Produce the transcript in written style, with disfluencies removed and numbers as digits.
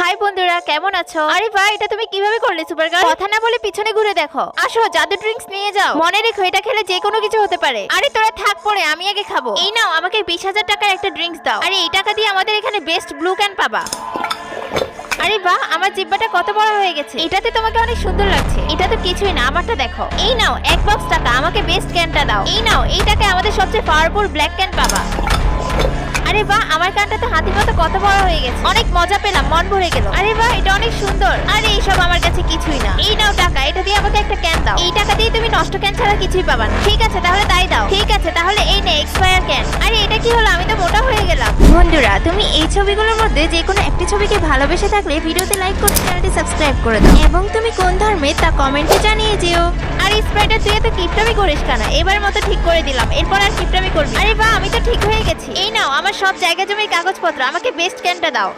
High বন্ধুরা, কেমন আছো? আরে ভাই, এটা তুমি কিভাবে করলে সুপার গার্ল? কথা না বলে পিছনে ঘুরে দেখো। আসো, জাদু ড্রিঙ্কস নিয়ে যাও। মনে রেখো, এটা খেলে যে কোনো কিছু হতে পারে। আরে তোরা থাক পড়ে, আমি আগে খাবো। এই নাও, আমাকে 20,000 টাকার একটা ড্রিঙ্কস দাও। আরে এই টাকা দিয়ে আমাদের এখানে বেস্ট ব্লু ক্যান পাবা। আরে বাহ, আমার জিহ্বাটা কত বড় হয়ে গেছে। এটাতে তোমাকে অনেক সুন্দর লাগছে। এটা তো কিছুই না, আমারটা দেখো। এই নাও 1 বক্স টাকা, আমাকে বেস্ট ক্যানটা দাও। এই নাও, এই টাকায় আমাদের সবচেয়ে পাওয়ারফুল ব্ল্যাক ক্যান পাবা। আরে বাহ, আমার কানটা তো হাতির মতো কত বড় হয়ে গেছে। অনেক মজা পেলাম, মন ভরে গেল। আরে বাহ, এটা অনেক সুন্দর। আরে এইসব আমার কাছে কিছুই না। এই নাও টাকা, এটা দিয়ে আমাকে একটা ক্যান দাও। এই টাকা দিয়ে তুমি নষ্ট ক্যান ছাড়া কিছুই পাবা না। ঠিক আছে, তাহলে তাই দাও। ঠিক আছে, তাহলে এই নে এক্সপায়ার ক্যান। আরে এটা কি হলো? আমি তো মোটা হয়ে গেলাম। বন্ধুরা, তুমি এই ছবিগুলোর মধ্যে যে কোনো একটি ছবিকে ভালোবেসে থাকলে ভিডিওতে লাইক করে চ্যানেলটি সাবস্ক্রাইব করে দাও এবং তুমি কোন ধর্মে তা কমেন্টে জানিয়ে যেও। আর স্প্রাইটার, তুই এত কিপটামি করিস কেন? এবার মতো ঠিক করে দিলাম, এরপর আর কিপটামি করবি। আরে বাহ, আমি তো ঠিক হয়ে গেছি। এই নাও আমার সব জায়গা জমির কাগজপত্র, আমাকে বেস্ট ক্যানটা দাও।